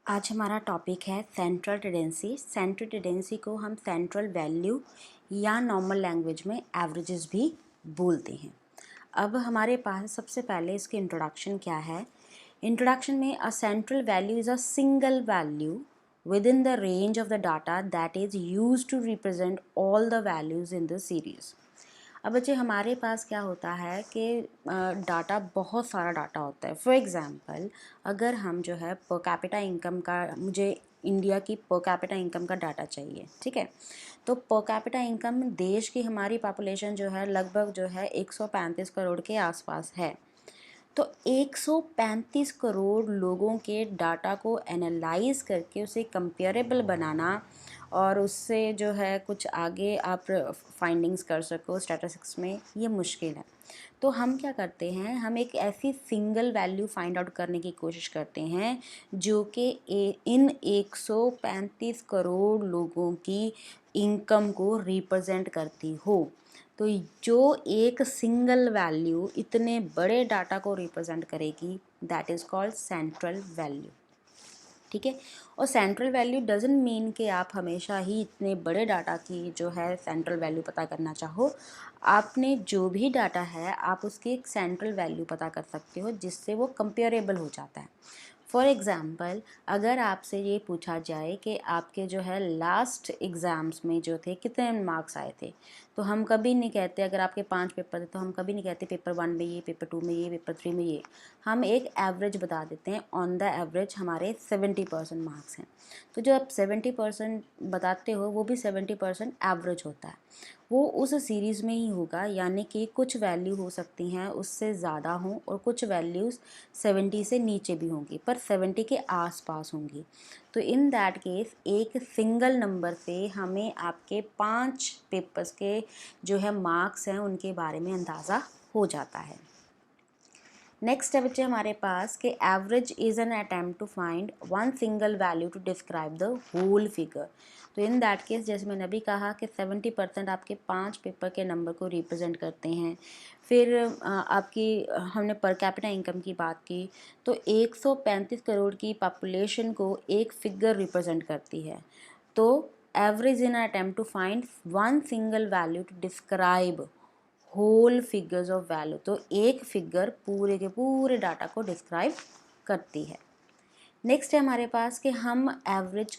आज हमारा टॉपिक है सेंट्रल टेंडेंसी। सेंट्रल टेंडेंसी को हम सेंट्रल वैल्यू या नॉर्मल लैंग्वेज में एवरेजेस भी बोलते हैं। अब हमारे पास सबसे पहले इसकी इंट्रोडक्शन क्या है। इंट्रोडक्शन में a central value is a single value within the range of the data that is used to represent all the values in the series। अब बच्चे हमारे पास क्या होता है कि डाटा बहुत सारा डाटा होता है। फॉर एग्ज़ाम्पल अगर हम जो है पर कैपिटा इनकम का, मुझे इंडिया की पर कैपिटा इनकम का डाटा चाहिए, ठीक है। तो पर कैपिटा इनकम देश की हमारी पॉपुलेशन जो है लगभग जो है 135 करोड़ के आसपास है। तो 135 करोड़ लोगों के डाटा को एनालाइज करके उसे कंपेरेबल बनाना और उससे जो है कुछ आगे आप फाइंडिंग्स कर सको स्टैटिस्टिक्स में, ये मुश्किल है। तो हम क्या करते हैं, हम एक ऐसी सिंगल वैल्यू फाइंड आउट करने की कोशिश करते हैं जो कि इन 135 करोड़ लोगों की इनकम को रिप्रेजेंट करती हो। तो जो एक सिंगल वैल्यू इतने बड़े डाटा को रिप्रेजेंट करेगी, that is called central value, ठीक है। और सेंट्रल वैल्यू डजंट मीन कि आप हमेशा ही इतने बड़े डाटा की जो है सेंट्रल वैल्यू पता करना चाहो। आपने जो भी डाटा है आप उसकी एक सेंट्रल वैल्यू पता कर सकते हो जिससे वो कंपेरेबल हो जाता है। फॉर एग्ज़ाम्पल अगर आपसे ये पूछा जाए कि आपके जो है लास्ट एग्ज़ाम्स में जो थे कितने मार्क्स आए थे, तो हम कभी नहीं कहते, अगर आपके 5 पेपर थे तो हम कभी नहीं कहते पेपर 1 में ये, पेपर 2 में ये, पेपर 3 में ये। हम एक एवरेज बता देते हैं, ऑन द एवरेज हमारे 70% मार्क्स हैं। तो जो आप 70% बताते हो वो भी 70% एवरेज होता है, वो उस सीरीज़ में ही होगा, यानी कि कुछ वैल्यू हो सकती हैं उससे ज़्यादा हों और कुछ वैल्यूज़ 70 से नीचे भी होंगी पर 70 के आसपास होंगी। तो इन दैट केस एक सिंगल नंबर से हमें आपके 5 पेपर्स के जो है मार्क्स हैं उनके बारे में अंदाज़ा हो जाता है। नेक्स्ट है बच्चे हमारे पास कि average is an attempt to find one single value to describe the whole figure. तो इन दैट केस जैसे मैंने अभी कहा कि 70% आपके 5 पेपर के नंबर को रिप्रेजेंट करते हैं। फिर आपकी हमने पर कैपिटा इनकम की बात की, तो 135 करोड़ की पॉपुलेशन को एक फिगर रिप्रेजेंट करती है। तो average in attempt to find one single value to describe whole figures of value. तो एक फिगर पूरे के पूरे डाटा को डिस्क्राइब करती है। नेक्स्ट है हमारे पास कि हम एवरेज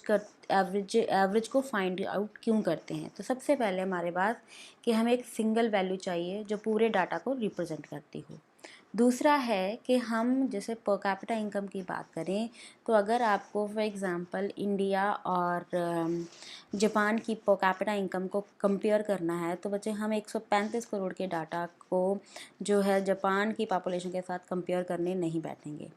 को फाइंड आउट क्यों करते हैं। तो सबसे पहले हमारे पास कि हमें एक सिंगल वैल्यू चाहिए जो पूरे डाटा को रिप्रेजेंट करती हो। दूसरा है कि हम जैसे पर कैपिटा इनकम की बात करें, तो अगर आपको फॉर एग्ज़ाम्पल इंडिया और जापान की पर कैपिटा इनकम को कंपेयर करना है, तो बच्चे हम 135 करोड़ के डाटा को जो है जापान की पॉपुलेशन के साथ कंपेयर करने नहीं बैठेंगे।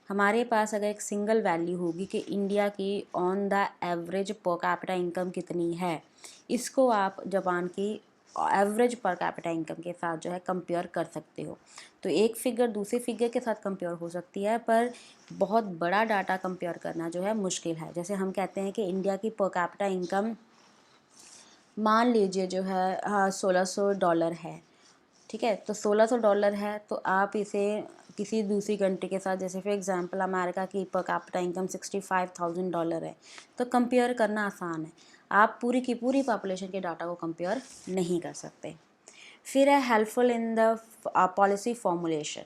हमारे पास अगर एक सिंगल वैल्यू होगी कि इंडिया की on the average per capita income कितनी है, इसको आप जापान की एवरेज पर कैपिटा इनकम के साथ जो है कंपेयर कर सकते हो। तो एक फिगर दूसरे फिगर के साथ कंपेयर हो सकती है, पर बहुत बड़ा डाटा कंपेयर करना जो है मुश्किल है। जैसे हम कहते हैं कि इंडिया की पर कैपिटा इनकम मान लीजिए जो है $1600 है, ठीक है। तो $1600 है, तो आप इसे किसी दूसरी कंट्री के साथ, जैसे फॉर एग्जांपल अमेरिका की पर कैपिटा इनकम $65,000 है, तो कंपेयर करना आसान है। आप पूरी की पूरी पॉपुलेशन के डाटा को कंपेयर नहीं कर सकते। फिर है helpful in the policy formulation.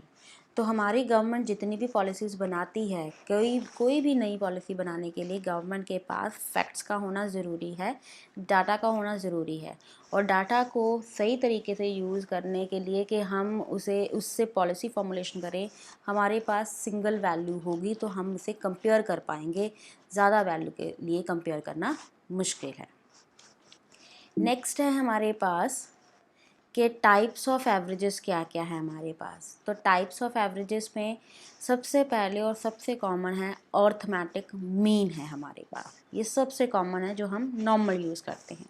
तो हमारी गवर्नमेंट जितनी भी पॉलिसीज़ बनाती है, कोई भी नई पॉलिसी बनाने के लिए गवर्नमेंट के पास फैक्ट्स का होना ज़रूरी है, डाटा का होना ज़रूरी है। और डाटा को सही तरीके से यूज़ करने के लिए कि हम उससे पॉलिसी फॉर्मुलेशन करें, हमारे पास सिंगल वैल्यू होगी तो हम उसे कंपेयर कर पाएंगे। ज़्यादा वैल्यू के लिए कंपेयर करना मुश्किल है। नेक्स्ट है हमारे पास कि टाइप्स ऑफ एवरेजेस क्या क्या है हमारे पास। तो टाइप्स ऑफ एवरेजेस में सबसे पहले और सबसे कॉमन है अर्थमेटिक मीन है हमारे पास। ये सबसे कॉमन है जो हम नॉर्मल यूज़ करते हैं।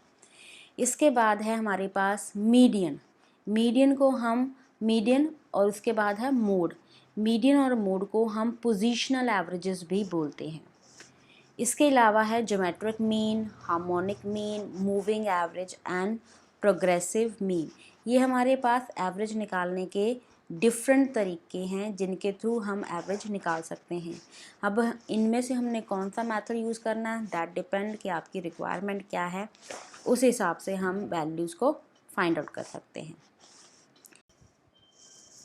इसके बाद है हमारे पास मीडियन। मीडियन और उसके बाद है मोड। मीडियन और मोड को हम पोजीशनल एवरेजेस भी बोलते हैं। इसके अलावा है geometric mean, harmonic mean, moving average and progressive mean. ये हमारे पास एवरेज निकालने के डिफरेंट तरीके हैं जिनके थ्रू हम एवरेज निकाल सकते हैं। अब इनमें से हमने कौन सा मेथड यूज़ करना है, दैट डिपेंड कि आपकी रिक्वायरमेंट क्या है, उस हिसाब से हम वैल्यूज़ को फाइंड आउट कर सकते हैं।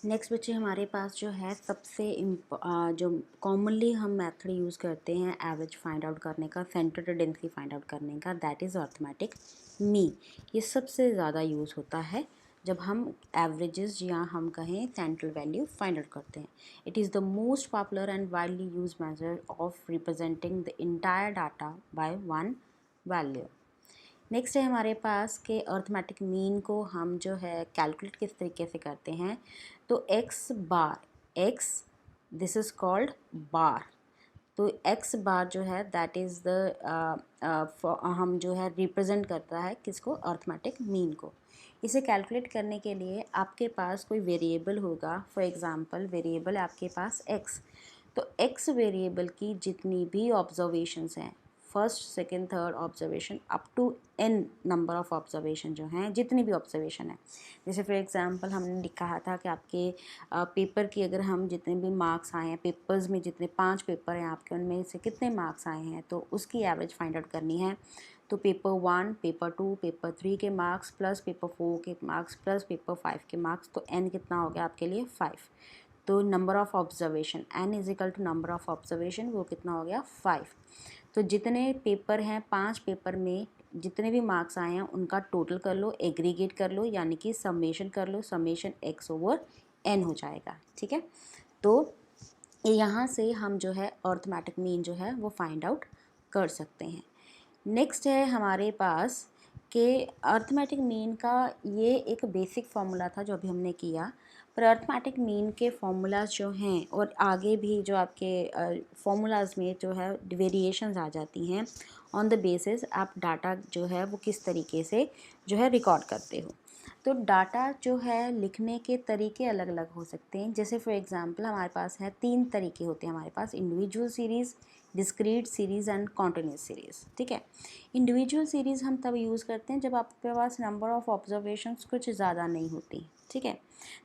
नेक्स्ट बच्चे हमारे पास जो है सबसे जो कॉमनली हम मेथड यूज़ करते हैं एवरेज फाइंड आउट करने का, सेंटर टेंडेंसी फाइंड आउट करने का, दैट इज़ अरिथमेटिक मीन। ये सबसे ज़्यादा यूज़ होता है जब हम एवरेजेस या हम कहें सेंट्रल वैल्यू फाइंड आउट करते हैं। It is the most popular and widely use method of representing the entire data by one value. Next है हमारे पास के अर्थमेटिक मीन को हम जो है कैलकुलेट किस तरीके से करते हैं। तो x bar, x this is called bar. तो एक्स बार जो है दैट इज़ द हम जो है रिप्रेजेंट करता है किसको, अर्थमेटिक मीन को। इसे कैलकुलेट करने के लिए आपके पास कोई वेरिएबल होगा, फॉर एग्जांपल वेरिएबल आपके पास एक्स। तो एक्स वेरिएबल की जितनी भी ऑब्जर्वेशंस हैं, first second third observation up to n number of observation जो हैं, जितनी भी ऑब्जर्वेशन है, जैसे फॉर एग्जांपल हमने लिखा था कि आपके पेपर की अगर हम जितने भी मार्क्स आए हैं, पेपर्स में जितने 5 पेपर हैं आपके, उनमें से कितने मार्क्स आए हैं, तो उसकी एवरेज फाइंड आउट करनी है। तो पेपर 1, पेपर 2, पेपर 3 के मार्क्स प्लस पेपर 4 के मार्क्स प्लस पेपर 5 के मार्क्स, तो एन कितना हो गया आपके लिए 5। तो number of observation n is equal to number of observation, वो कितना हो गया 5। तो जितने पेपर हैं 5 पेपर में जितने भी मार्क्स आए हैं उनका टोटल कर लो, एग्रीगेट कर लो, यानी कि समेशन कर लो, समेशन एक्स ओवर एन हो जाएगा। ठीक है, तो यहाँ से हम जो है अर्थमेटिक मीन जो है वो फाइंड आउट कर सकते हैं। नेक्स्ट है हमारे पास कि अर्थमेटिक मीन का ये एक बेसिक फार्मूला था जो अभी हमने किया, पर अर्थमेटिक मीन के फार्मूलाज जो हैं और आगे भी जो आपके फार्मूलाज में जो है वेरिएशंस आ जाती हैं ऑन द बेसिस आप डाटा जो है वो किस तरीके से जो है रिकॉर्ड करते हो। तो डाटा जो है लिखने के तरीके अलग अलग हो सकते हैं। जैसे फॉर एग्जांपल हमारे पास है 3 तरीके होते हैं हमारे पास, individual series, discrete series and continuous series. ठीक है, इंडिविजुअल सीरीज़ हम तब यूज़ करते हैं जब आपके पास नंबर ऑफ़ ऑब्जर्वेशंस कुछ ज़्यादा नहीं होती। ठीक है,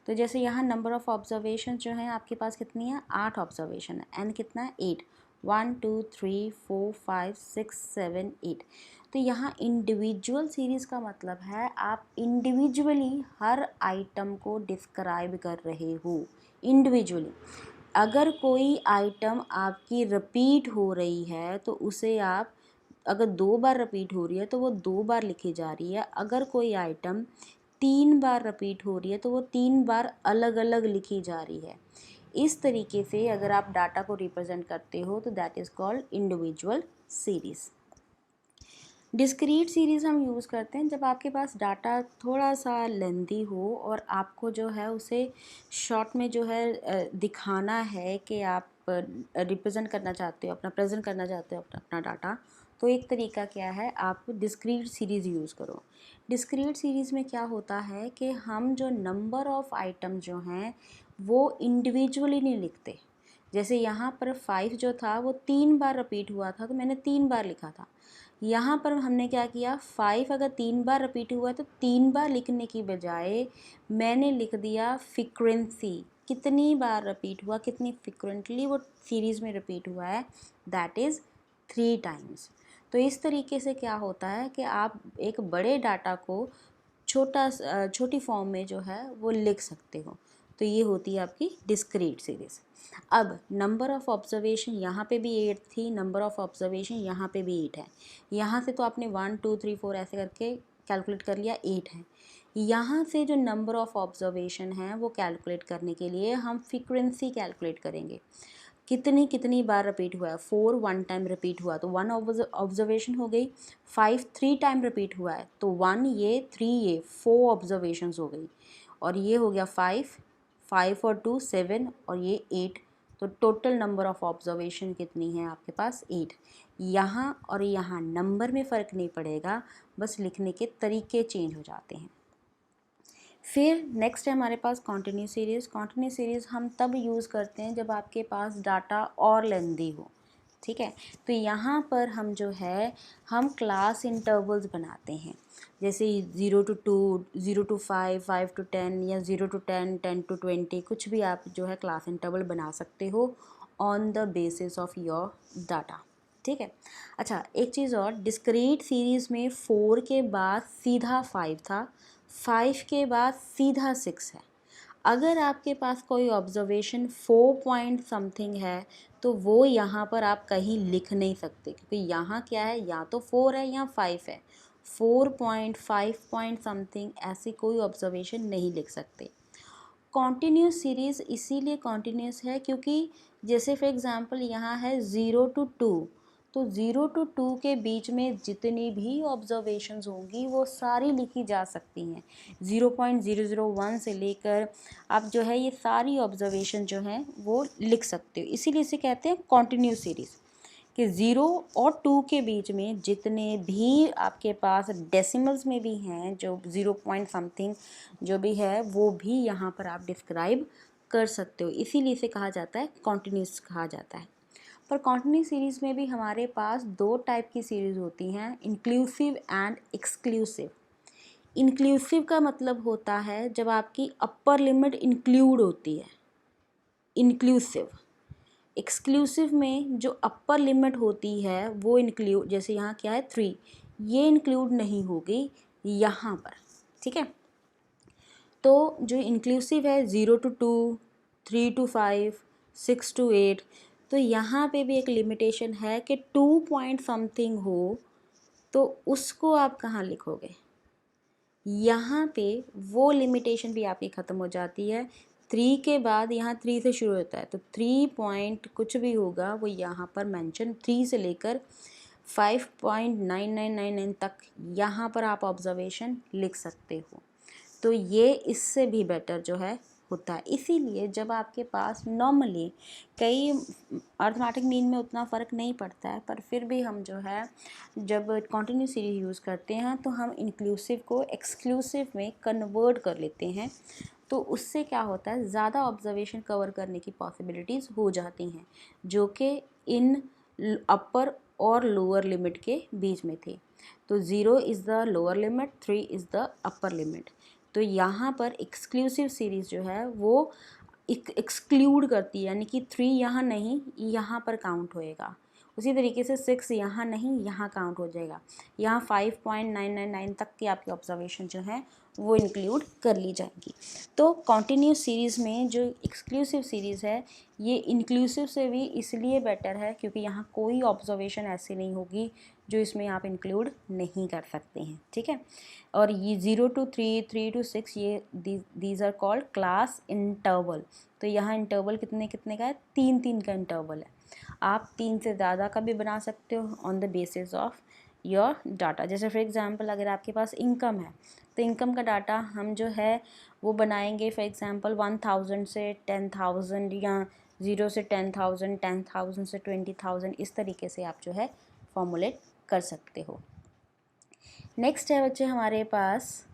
तो जैसे यहाँ नंबर ऑफ़ ऑब्जर्वेशन जो है आपके पास कितनी है, 8 ऑब्जर्वेशन है, एन कितना है 8, 1 2 3 4 5 6 7 8। तो यहाँ इंडिविजुअल सीरीज़ का मतलब है आप इंडिविजुअली हर आइटम को डिस्क्राइब कर रहे हो इंडिविजुअली। अगर कोई आइटम आपकी रिपीट हो रही है तो उसे आप, अगर 2 बार रिपीट हो रही है तो वो 2 बार लिखी जा रही है, अगर कोई आइटम 3 बार रिपीट हो रही है तो वो 3 बार अलग अलग लिखी जा रही है। इस तरीके से अगर आप डाटा को रिप्रेजेंट करते हो तो that is called individual series. Discrete series हम यूज़ करते हैं जब आपके पास डाटा थोड़ा सा लेंदी हो और आपको जो है उसे शॉर्ट में जो है दिखाना है कि आप रिप्रेजेंट करना चाहते हो, अपना प्रेजेंट करना चाहते हो अपना डाटा। तो एक तरीका क्या है, आप डिस्क्रीट सीरीज़ यूज़ करो। डिस्क्रीट सीरीज़ में क्या होता है कि हम जो नंबर ऑफ़ आइटम जो हैं वो इंडिविजुअली नहीं लिखते। जैसे यहाँ पर 5 जो था वो 3 बार रिपीट हुआ था तो मैंने 3 बार लिखा था। यहाँ पर हमने क्या किया, 5 अगर 3 बार रिपीट हुआ है तो 3 बार लिखने की बजाय मैंने लिख दिया फ्रीक्वेंसी, कितनी बार रिपीट हुआ, कितनी फ्रीक्वेंटली वो सीरीज़ में रिपीट हुआ है, दैट इज़ 3 टाइम्स। तो इस तरीके से क्या होता है कि आप एक बड़े डाटा को छोटी फॉर्म में जो है वो लिख सकते हो। तो ये होती है आपकी डिस्क्रीट सीरीज़। अब नंबर ऑफ़ ऑब्जर्वेशन यहाँ पे भी 8 थी, नंबर ऑफ़ ऑब्जर्वेशन यहाँ पे भी 8 है। यहाँ से तो आपने 1 2 3 4 ऐसे करके कैलकुलेट कर लिया, 8 है। यहाँ से जो नंबर ऑफ़ ऑब्जर्वेशन है वो कैलकुलेट करने के लिए हम फ्रीक्वेंसी कैलकुलेट करेंगे, कितनी कितनी बार रिपीट हुआ है। 4 1 टाइम रिपीट हुआ तो 1 ऑब्जर्वेशन हो गई। 5 3 टाइम रिपीट हुआ है तो 1 ये 3 ये 4 ऑब्जर्वेशंस हो गई, और ये हो गया 5 5 और 2 7 और ये 8। तो टोटल नंबर ऑफ़ ऑब्जर्वेशन कितनी है आपके पास, 8। यहाँ और यहाँ नंबर में फ़र्क नहीं पड़ेगा, बस लिखने के तरीके चेंज हो जाते हैं। फिर नेक्स्ट है हमारे पास कॉन्टिन्यूस सीरीज़। कॉन्टिन्यूस सीरीज़ हम तब यूज़ करते हैं जब आपके पास डाटा और लेंदी हो। ठीक है। तो यहाँ पर हम जो है हम क्लास इंटरवल्स बनाते हैं, जैसे 0 to 2, 0 to 5, 5 to 10 या 0 to 10, 10 to 20, कुछ भी आप जो है क्लास इंटरवल बना सकते हो on the basis of your data. ठीक है। अच्छा, एक चीज़ और, डिस्क्रीट सीरीज़ में 4 के बाद सीधा 5 था, 5 के बाद सीधा 6 है। अगर आपके पास कोई ऑब्जर्वेशन 4 पॉइंट समथिंग है तो वो यहाँ पर आप कहीं लिख नहीं सकते, क्योंकि यहाँ क्या है, या तो 4 है या 5 है। 4 पॉइंट, 5 पॉइंट समथिंग ऐसी कोई ऑब्जर्वेशन नहीं लिख सकते। कॉन्टीन्यूस सीरीज़ इसीलिए कॉन्टीन्यूस है क्योंकि जैसे फॉर एग्ज़ाम्पल यहाँ है 0 to 2, तो 0 to 2 के बीच में जितनी भी ऑब्जर्वेशंस होंगी वो सारी लिखी जा सकती हैं। 0.001 से लेकर आप जो है ये सारी ऑब्जर्वेशन जो हैं वो लिख सकते हो, इसीलिए इसे कहते हैं कॉन्टीन्यूस सीरीज़, कि 0 और 2 के बीच में जितने भी आपके पास डेसिमल्स में भी हैं, जो 0 पॉइंट समथिंग जो भी है वो भी यहाँ पर आप डिस्क्राइब कर सकते हो, इसीलिए इसे कहा जाता है कॉन्टीन्यूस कहा जाता है। पर कॉन्टीन्यूस सीरीज़ में भी हमारे पास दो टाइप की सीरीज़ होती हैं, इंक्लूसिव एंड एक्सक्लूसिव। इंक्लूसिव का मतलब होता है जब आपकी अपर लिमिट इंक्लूड होती है, इंक्लूसिव। एक्सक्लूसिव में जो अपर लिमिट होती है वो इंक्लूड, जैसे यहाँ क्या है 3, ये इंक्लूड नहीं होगी यहाँ पर। ठीक है। तो जो इंक्लूसिव है 0 to 2, 3 to 5, 6 to 8, तो यहाँ पे भी एक लिमिटेशन है कि 2 पॉइंट समथिंग हो तो उसको आप कहाँ लिखोगे, यहाँ पे वो लिमिटेशन भी आपकी ख़त्म हो जाती है। 3 के बाद यहाँ 3 से शुरू होता है, तो 3 पॉइंट कुछ भी होगा वो यहाँ पर मेंशन, 3 से लेकर 5.9999 तक यहाँ पर आप ऑब्जर्वेशन लिख सकते हो। तो ये इससे भी बेटर जो है होता है। इसीलिए जब आपके पास नॉर्मली कई अर्थमेटिक मीन में उतना फ़र्क नहीं पड़ता है, पर फिर भी हम जो है जब कॉन्टीन्यूस सीरीज यूज़ करते हैं तो हम इंक्लूसिव को एक्सक्लूसिव में कन्वर्ट कर लेते हैं, तो उससे क्या होता है, ज़्यादा ऑब्जर्वेशन कवर करने की पॉसिबिलिटीज़ हो जाती हैं, जो कि इन अपर और लोअर लिमिट के बीच में थे। तो 0 is the lower limit, 3 is the upper limit. तो यहाँ पर एक्सक्लूसिव सीरीज़ जो है वो एक्सक्लूड करती है, यानी कि 3 यहाँ नहीं, यहाँ पर काउंट होएगा। उसी तरीके से 6 यहाँ नहीं, यहाँ काउंट हो जाएगा। यहाँ 5.999 तक की आपकी ऑब्जर्वेशन जो है वो इंक्लूड कर ली जाएगी। तो कॉन्टीन्यूस सीरीज़ में जो एक्सक्लूसिव सीरीज़ है ये इंक्लूसिव से भी इसलिए बेटर है क्योंकि यहाँ कोई ऑब्जर्वेशन ऐसी नहीं होगी जो इसमें आप इंक्लूड नहीं कर सकते हैं। ठीक है। और ये 0 to 3, 3 to 6, ये these are called class interval. तो यहाँ इंटरवल कितने कितने का है, 3-3 का इंटरवल है। आप 3 से ज़्यादा का भी बना सकते हो on the basis of your data. जैसे फॉर एग्जांपल अगर आपके पास इनकम है तो इनकम का डाटा हम जो है वो बनाएंगे फॉर एग्जांपल 1000 से 10,000 या 0 से 10,000, 10,000 से 20,000, इस तरीके से आप जो है फॉर्मुलेट कर सकते हो। नेक्स्ट है बच्चे हमारे पास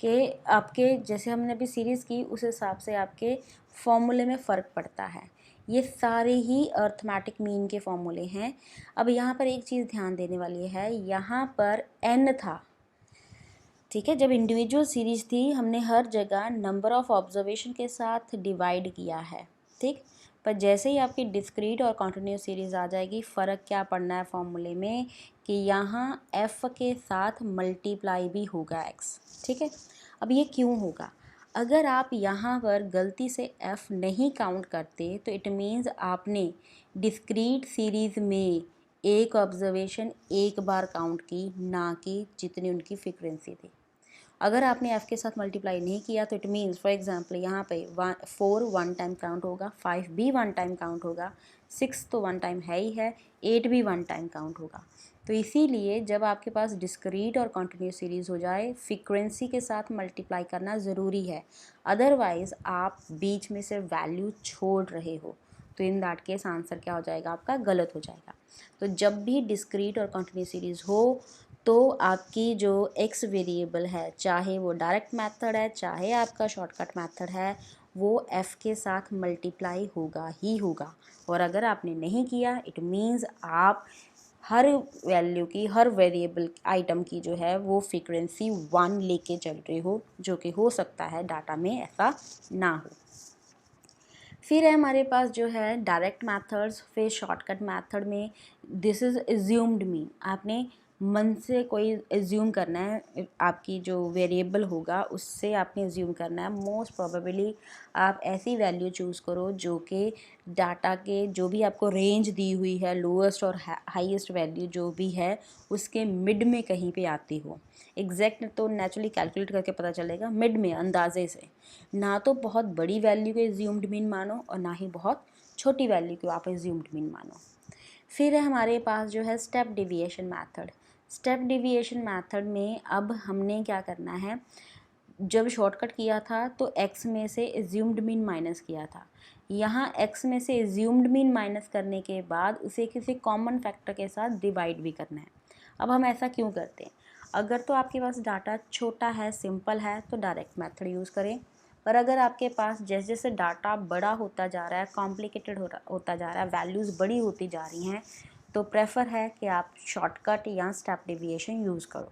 कि आपके जैसे हमने अभी सीरीज़ की उस हिसाब से आपके फॉर्मूले में फ़र्क पड़ता है। ये सारे ही अर्थमेटिक मीन के फॉर्मूले हैं। अब यहाँ पर एक चीज़ ध्यान देने वाली है, यहाँ पर n था, ठीक है। जब इंडिविजुअल सीरीज़ थी हमने हर जगह नंबर ऑफ़ ऑब्जर्वेशन के साथ डिवाइड किया है, ठीक। पर जैसे ही आपकी डिस्क्रीट और कॉन्टिन्यूस सीरीज़ आ जाएगी, फ़र्क क्या पड़ना है फॉर्मूले में कि यहाँ f के साथ मल्टीप्लाई भी होगा x, ठीक है। अब ये क्यों होगा, अगर आप यहाँ पर गलती से f नहीं काउंट करते तो इट मीन्स आपने डिस्क्रीट सीरीज़ में एक ऑब्जर्वेशन एक बार काउंट की, ना कि जितनी उनकी फ्रीक्वेंसी थी। अगर आपने f के साथ मल्टीप्लाई नहीं किया तो इट मीन्स फॉर एग्जांपल यहाँ पे 4 वन टाइम काउंट होगा, 5 भी वन टाइम काउंट होगा, 6 तो वन टाइम है ही है, 8 भी वन टाइम काउंट होगा। तो इसीलिए जब आपके पास डिस्क्रीट और कॉन्टिन्यूस सीरीज़ हो जाए फ्रीक्वेंसी के साथ मल्टीप्लाई करना ज़रूरी है, अदरवाइज़ आप बीच में से वैल्यू छोड़ रहे हो तो इन दैट केस आंसर क्या हो जाएगा, आपका गलत हो जाएगा। तो जब भी डिस्क्रीट और कॉन्टिन्यूस सीरीज़ हो तो आपकी जो x वेरिएबल है, चाहे वो डायरेक्ट मेथड है चाहे आपका शॉर्टकट मेथड है, वो f के साथ मल्टीप्लाई होगा ही होगा। और अगर आपने नहीं किया इट मीन्स आप हर वैल्यू की, हर वेरिएबल आइटम की जो है वो फ्रीक्वेंसी 1 लेके चल रहे हो, जो कि हो सकता है डाटा में ऐसा ना हो। फिर है हमारे पास जो है डायरेक्ट मेथड्स, फिर शॉर्टकट मेथड में दिस इज़ एज्यूम्ड मीन, आपने मन से कोई एज्यूम करना है, आपकी जो वेरिएबल होगा उससे आपने एज्यूम करना है। मोस्ट प्रोबेबली आप ऐसी वैल्यू चूज़ करो जो कि डाटा के जो भी आपको रेंज दी हुई है, लोएस्ट और हाईएस्ट वैल्यू जो भी है उसके मिड में कहीं पे आती हो। एग्जैक्ट तो नेचुरली कैलकुलेट करके पता चलेगा, मिड में अंदाजे से, ना तो बहुत बड़ी वैल्यू को एज्यूम्ड मीन मानो और ना ही बहुत छोटी वैल्यू को आप एज्यूम्ड मीन मानो। फिर है हमारे पास जो है step deviation method. Step deviation method में अब हमने क्या करना है, जब शॉर्टकट किया था तो x में से एज्यूम्ड मीन माइनस किया था, यहाँ x में से एज्यूम्ड मीन माइनस करने के बाद उसे किसी कॉमन फैक्टर के साथ डिवाइड भी करना है। अब हम ऐसा क्यों करते हैं, अगर तो आपके पास डाटा छोटा है, सिंपल है, तो डायरेक्ट मेथड यूज़ करें। पर अगर आपके पास जैसे जैसे डाटा बड़ा होता जा रहा है, कॉम्प्लिकेटेड होता जा रहा है, वैल्यूज़ बड़ी होती जा रही हैं, तो प्रेफर है कि आप शॉर्टकट या स्टेप डेविएशन यूज़ करो।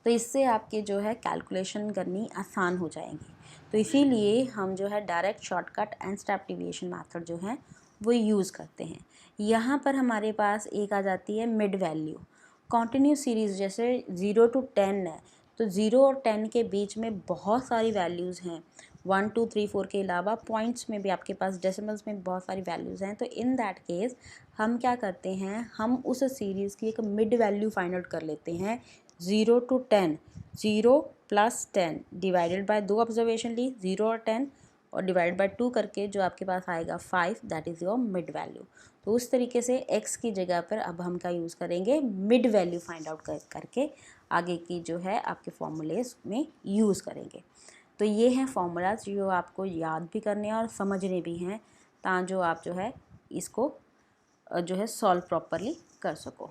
तो इससे आपके जो है कैलकुलेशन करनी आसान हो जाएंगी। तो इसीलिए हम जो है direct, shortcut and step deviation method जो है वो यूज़ करते हैं। यहाँ पर हमारे पास एक आ जाती है मिड वैल्यू। कॉन्टिन्यूस सीरीज़ जैसे 0 to 10 है, तो 0 और 10 के बीच में बहुत सारी वैल्यूज़ हैं, 1 2 3 4 के अलावा पॉइंट्स में भी आपके पास, डेसिमल्स में बहुत सारी वैल्यूज़ हैं। तो इन दैट केस हम क्या करते हैं, हम उस सीरीज़ की एक मिड वैल्यू फाइंड आउट कर लेते हैं। 0 to 10, 0 + 10 डिवाइडेड बाय 2 ऑब्जर्वेशन ली, 0 और 10, और डिवाइड बाय 2 करके जो आपके पास आएगा 5, that is your mid value. तो उस तरीके से x की जगह पर अब हम क्या यूज़ करेंगे, मिड वैल्यू फाइंड आउट करके आगे की जो है आपके फॉर्मूलेज में यूज़ करेंगे। तो ये हैं फॉर्मूलाज जो आपको याद भी करने और समझने भी हैं, ताकि जो आप जो है इसको जो है सॉल्व प्रॉपरली कर सको।